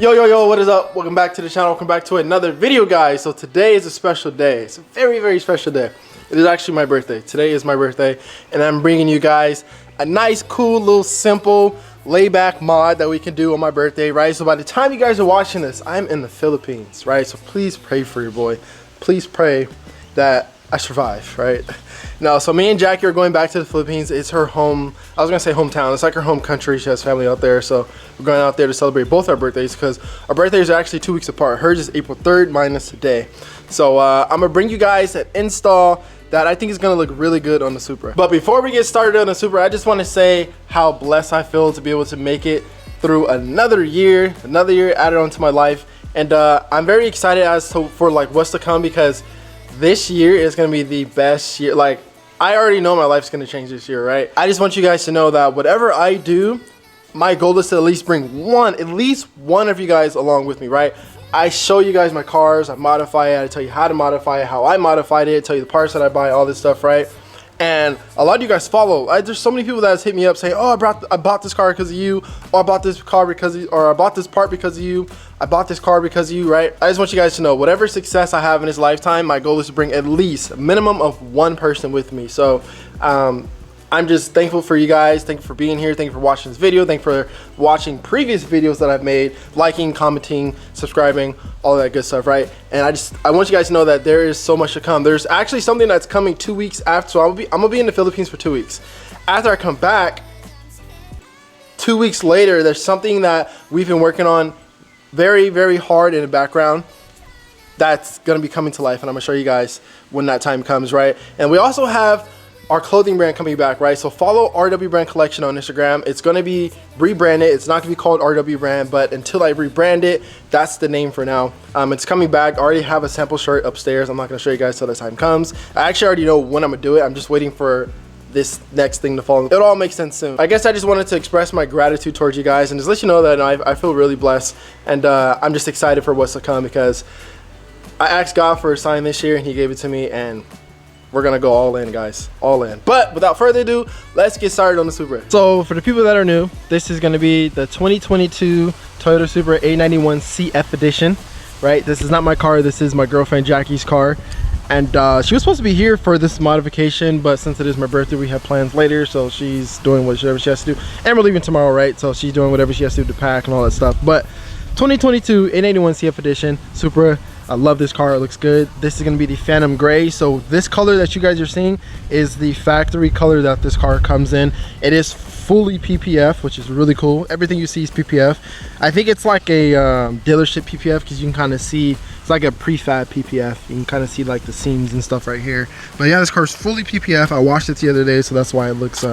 Yo, what is up? Welcome back to the channel. Welcome back to another video, guys. So today is a special day. It's a very special day. It is actually my birthday. Today is my birthday, and I'm bringing you guys a nice, cool, little, simple, laid-back mod that we can do on my birthday, right? So by the time you guys are watching this, I'm in the Philippines, right? So please pray for your boy. Please pray that I survive, right? No, so me and Jackie are going back to the Philippines. It's her home, I was gonna say hometown. It's like her home country. She has family out there. So we're going out there to celebrate both our birthdays because our birthdays are actually 2 weeks apart. Hers is April 3rd, mine is today. So I'm gonna bring you guys an install that I think is gonna look really good on the Supra. But before we get started on the Supra, I just wanna say how blessed I feel to be able to make it through another year added onto my life. And I'm very excited for like what's to come, because this year is gonna be the best year. Like, I already know my life's gonna change this year, right? I just want you guys to know that whatever I do, my goal is to at least bring at least one of you guys along with me, right? I show you guys my cars, I modify it, I tell you how to modify it, how I modified it, tell you the parts that I buy, all this stuff, right? And a lot of you guys follow. There's so many people that has hit me up saying, oh, I bought this car because of you, or I bought this car because of you, or I bought this part because of you, I bought this car because of you, right? I just want you guys to know, whatever success I have in this lifetime, my goal is to bring at least a minimum of one person with me. So I'm just thankful for you guys. Thank you for being here. Thank you for watching this video. Thank you for watching previous videos that I've made, liking, commenting, subscribing, all that good stuff, right? And I want you guys to know that there is so much to come. There's actually something that's coming 2 weeks after. So I'm gonna be in the Philippines for 2 weeks. After I come back, 2 weeks later, there's something that we've been working on very hard in the background that's gonna be coming to life, and I'm gonna show you guys when that time comes, right? And we also have our clothing brand coming back, right? So follow RW Brand Collection on Instagram. It's gonna be rebranded. It's not gonna be called RW Brand, but until I rebrand it, that's the name for now. It's coming back. I already have a sample shirt upstairs. I'm not gonna show you guys till the time comes. I actually already know when I'm gonna do it. I'm just waiting for this next thing to fall. It'll all make sense soon. I guess I just wanted to express my gratitude towards you guys and just let you know that I feel really blessed, and I'm just excited for what's to come, because I asked God for a sign this year and he gave it to me, and we're gonna go all in, guys, all in. But without further ado, let's get started on the Supra. So for the people that are new, this is gonna be the 2022 Toyota Supra A91 CF edition, right? This is not my car, this is my girlfriend Jackie's car. And she was supposed to be here for this modification, but since it is my birthday, we have plans later, so she's doing whatever she has to do. And we're leaving tomorrow, right? So she's doing whatever she has to do to pack and all that stuff. But 2022 A91 CF edition Supra. I love this car, it looks good. This is gonna be the Phantom Gray. So this color that you guys are seeing is the factory color that this car comes in. It is fully PPF, which is really cool. Everything you see is PPF. I think it's like a dealership PPF, because you can kind of see, it's like a prefab PPF. You can kind of see like the seams and stuff right here. But yeah, this car is fully PPF. I washed it the other day, so that's why it looks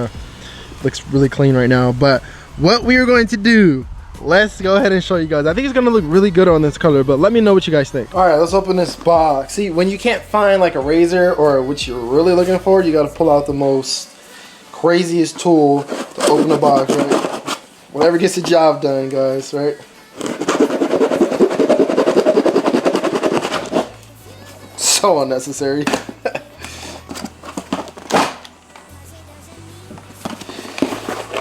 really clean right now. But what we are going to do, let's go ahead and show you guys. I think it's gonna look really good on this color, but let me know what you guys think. All right, let's open this box. See, when you can't find like a razor or what you're really looking for, you gotta pull out the most craziest tool to open the box, right? Whatever gets the job done, guys, right? So unnecessary.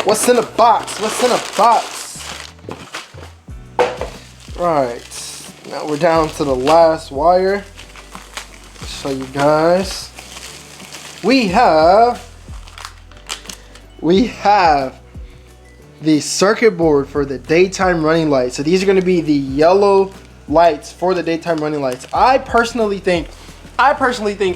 What's in the box? What's in a box? Right, now we're down to the last wire. Let's show you guys. We have the circuit board for the daytime running lights. So these are going to be the yellow lights for the daytime running lights. I personally think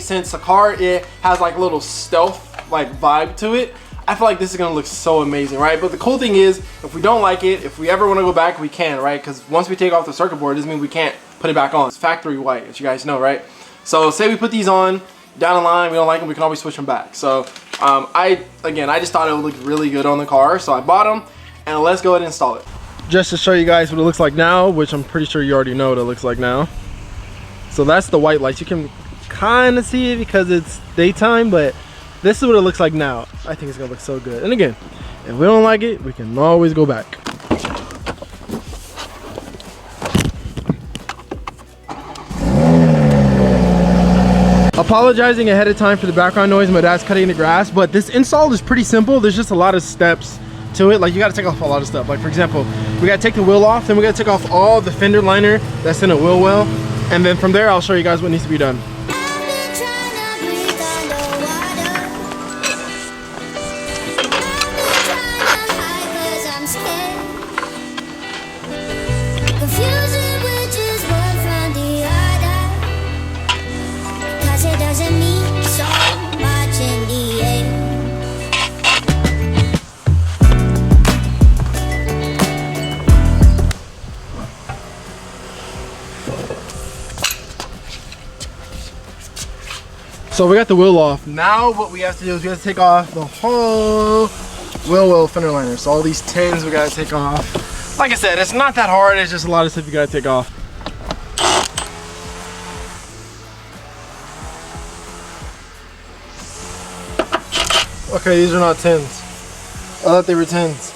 since the car, it has like a little stealth like vibe to it, I feel like this is gonna look so amazing, right? But the cool thing is, if we don't like it, if we ever want to go back, we can, right? Because once we take off the circuit board, it doesn't mean we can't put it back on. It's factory white, as you guys know, right? So say we put these on down the line, we don't like them, we can always switch them back. So I just thought it would look really good on the car, so I bought them, and let's go ahead and install it. Just to show you guys what it looks like now, which I'm pretty sure you already know what it looks like now. So that's the white lights. You can kind of see it because it's daytime, but this is what it looks like now. I think it's gonna look so good. And again, if we don't like it, we can always go back. Apologizing ahead of time for the background noise. My dad's cutting the grass, but this install is pretty simple. There's just a lot of steps to it. Like, you got to take off a lot of stuff. Like, for example, We gotta take the wheel off, then we gotta take off all the fender liner that's in a wheel well, and then from there I'll show you guys what needs to be done. So we got the wheel off. Now what we have to do is we have to take off the whole wheel well fender liner. So all these tins we gotta take off. Like I said, it's not that hard, it's just a lot of stuff you gotta take off. Okay, these are not tins. I thought they were tins.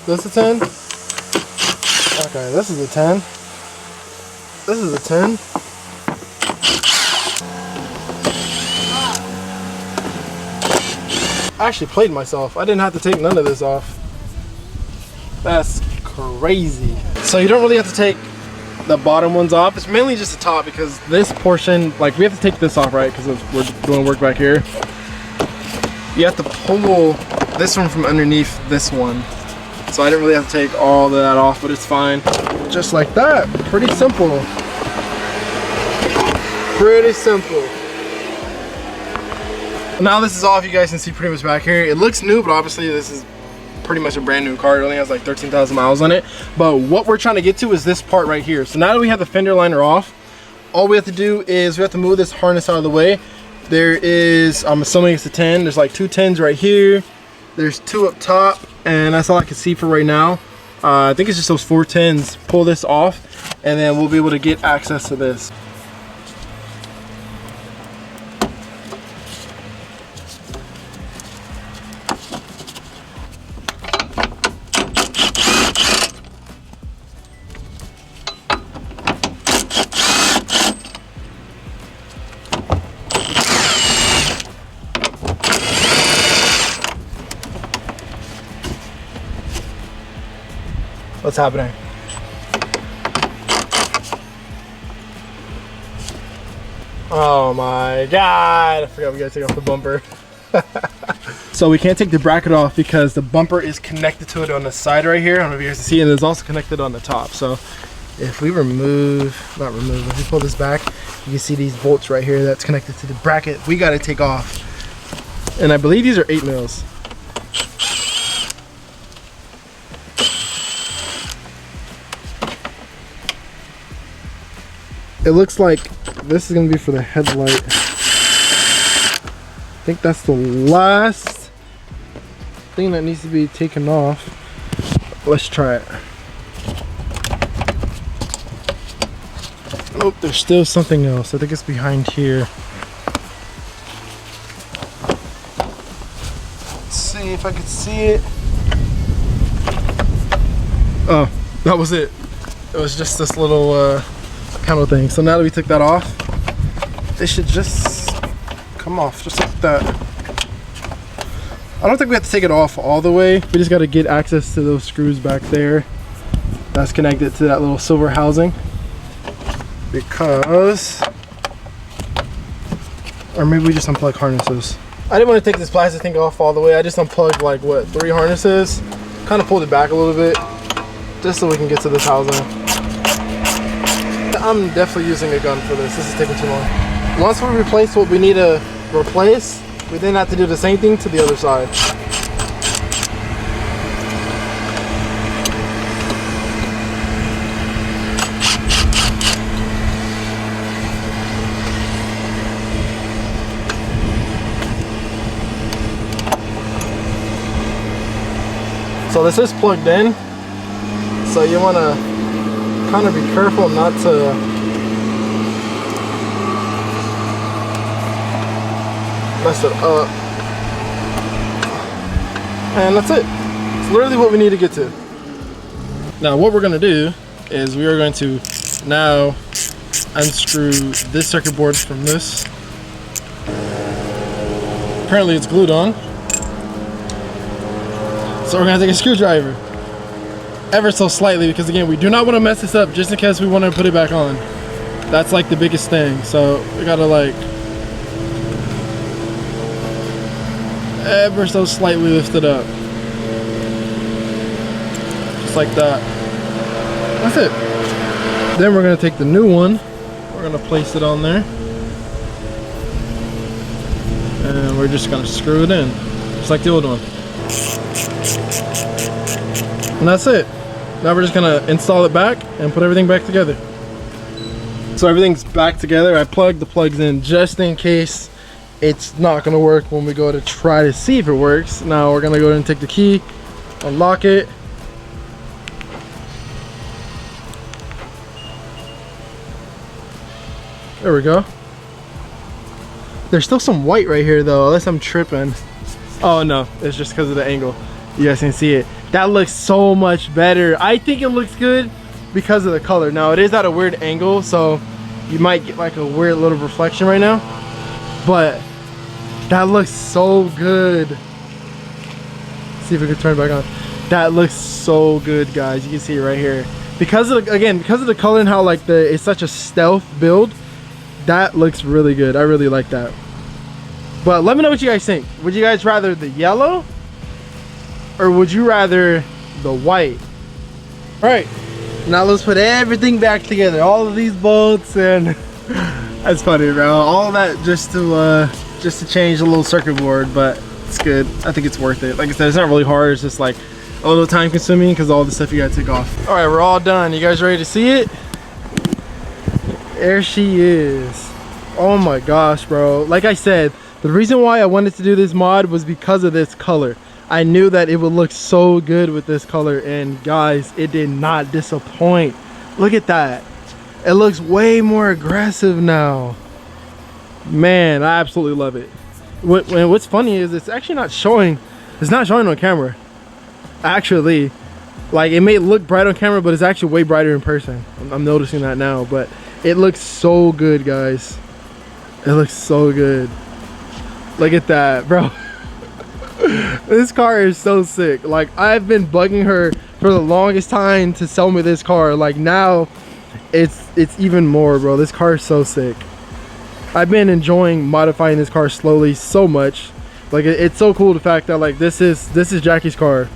This a 10? Okay, this is a 10. This is a 10. I actually played myself. I didn't have to take none of this off. That's crazy. So you don't really have to take the bottom ones off. It's mainly just the top because this portion, like we have to take this off, right? Because we're doing work back here. You have to pull this one from underneath this one. So I didn't really have to take all of that off, but it's fine. Just like that. Pretty simple. Pretty simple. Now this is off, you guys can see pretty much back here. It looks new, but obviously this is pretty much a brand new car. It only has like 13,000 miles on it. But what we're trying to get to is this part right here. So now that we have the fender liner off, all we have to do is we have to move this harness out of the way. There is, I'm assuming it's a 10. There's like 2 10s right here. There's 2 up top, and that's all I can see for right now. I think it's just those 4 10s. Pull this off, and then we'll be able to get access to this. What's happening? Oh my God, I forgot we gotta take off the bumper. So we can't take the bracket off because the bumper is connected to it on the side right here. I don't know if you guys can see, and it's also connected on the top. So if we if we pull this back, you can see these bolts right here that's connected to the bracket. We gotta take off. And I believe these are 8 mils. It looks like this is gonna be for the headlight. I think that's the last thing that needs to be taken off. Let's try it. Oh, there's still something else. I think it's behind here. Let's see if I can see it. Oh, that was it. It was just this little panel thing. So now that we took that off, they should just come off just like that. I don't think we have to take it off all the way. We just got to get access to those screws back there that's connected to that little silver housing, because, or maybe we just unplug harnesses. I didn't want to take this plastic thing off all the way. I just unplugged like what, 3 harnesses, kind of pulled it back a little bit just so we can get to this housing. I'm definitely using a gun for this. This is taking too long. Once we replace what we need to replace, we then have to do the same thing to the other side. So this is plugged in, so you want to kind of be careful not to mess it up. And that's it. It's literally what we need to get to. Now what we're going to do is we are going to now unscrew this circuit board from this. Apparently it's glued on. So we're going to take a screwdriver. ever so slightly, because again, we do not want to mess this up just in case we want to put it back on. That's like the biggest thing. So we gotta like ever so slightly lift it up. Just like that. That's it. Then we're gonna take the new one. We're gonna place it on there. And we're just gonna screw it in. Just like the old one. And that's it. Now we're just gonna install it back and put everything back together. So everything's back together. I plugged the plugs in just in case it's not gonna work when we go to try to see if it works. Now we're gonna go ahead and take the key, unlock it. There we go. There's still some white right here though, unless I'm tripping. Oh no, it's just because of the angle. You guys can see it. That looks so much better. I think it looks good because of the color. Now it is at a weird angle, so you might get like a weird little reflection right now, but that looks so good. See if we can turn it back on. That looks so good, guys. You can see it right here. Because of the, again, because of the color and how like it's such a stealth build, that looks really good. I really like that. But let me know what you guys think. Would you guys rather the yellow or would you rather the white? All right, now let's put everything back together. All of these bolts and that's funny, bro. All of that just to change the little circuit board, but it's good. I think it's worth it. Like I said, it's not really hard. It's just like a little time consuming because all the stuff you gotta take off. All right, we're all done. You guys ready to see it? There she is. Oh my gosh, bro. Like I said, the reason why I wanted to do this mod was because of this color. I knew that it would look so good with this color, and guys, it did not disappoint. Look at that. It looks way more aggressive now. Man, I absolutely love it. What's funny is it's actually not showing. It's not showing on camera. Actually, like it may look bright on camera, but it's actually way brighter in person. I'm noticing that now, but it looks so good, guys. It looks so good. Look at that, bro. This car is so sick. Like I've been bugging her for the longest time to sell me this car. Like now it's even more, bro. This car is so sick. I've been enjoying modifying this car slowly so much. Like it's so cool, the fact that like this is Jackie's car,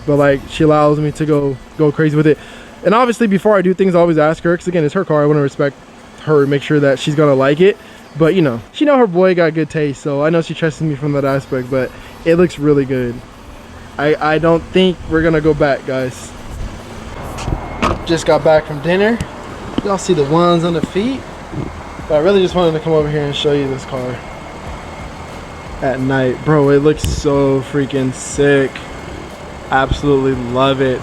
but like she allows me to go crazy with it. And obviously before I do things, I always ask her, because again, it's her car. I want to respect her, make sure that she's gonna like it. But you know, she know her boy got good taste, so I know she trusts me from that aspect. But it looks really good. I don't think we're gonna go back, guys. Just got back from dinner. Y'all see the ones on the feet, but I really just wanted to come over here and show you this car at night. Bro, it looks so freaking sick. Absolutely love it.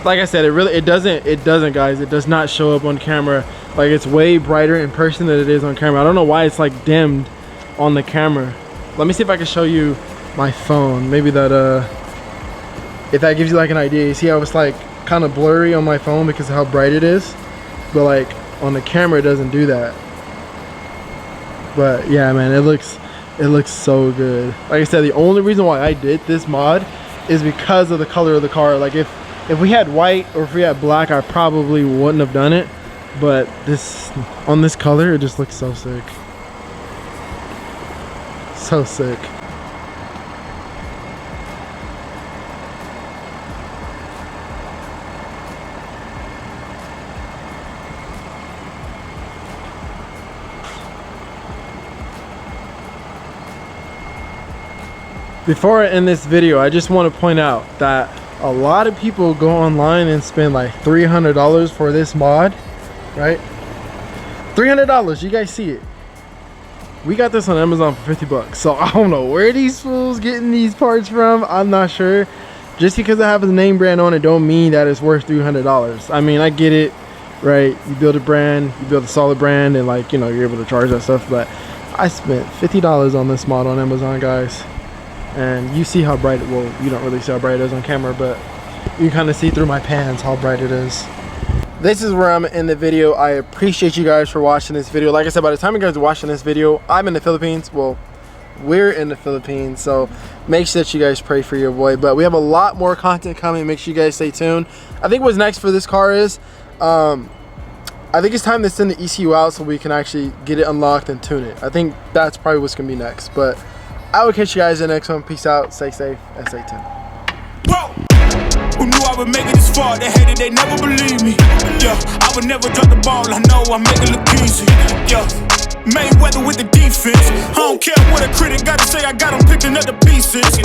Like I said, it doesn't guys, it does not show up on camera. Like it's way brighter in person than it is on camera. I don't know why it's like dimmed on the camera. Let me see if I can show you my phone. Maybe that if that gives you like an idea. You see how it's like kind of blurry on my phone because of how bright it is, but like on the camera it doesn't do that. But yeah, man, it looks so good. Like I said, the only reason why I did this mod is because of the color of the car. Like if we had white or if we had black, I probably wouldn't have done it. But this, on this color, it just looks so sick. So sick. Before I end this video, I just want to point out that a lot of people go online and spend like $300 for this mod. Right? $300, you guys see it. We got this on Amazon for 50 bucks. So I don't know where these fools getting these parts from. I'm not sure. Just because it has a name brand on it don't mean that it's worth $300. I mean, I get it, right? You build a brand, you build a solid brand, and like, you know, you're able to charge that stuff. But I spent $50 on this mod on Amazon, guys. And you see how bright it, well, you don't really see how bright it is on camera, but you can kind of see through my pans how bright it is. This is where I'm in the video. I appreciate you guys for watching this video. Like I said, by the time you guys are watching this video, I'm in the Philippines. Well, we're in the Philippines. So make sure that you guys pray for your boy. But we have a lot more content coming. Make sure you guys stay tuned. I think what's next for this car is I think it's time to send the ECU out so we can actually get it unlocked and tune it. I think that's probably what's gonna be next. But I will catch you guys in the next one. Peace out, stay safe, and stay tuned. Whoa. Who knew I would make it this far? They hated, they never believed me. Yeah, I would never drop the ball. I know I make it look easy. Yeah, Mayweather with the defense. I don't care what a critic gotta say. I got them picking up the pieces.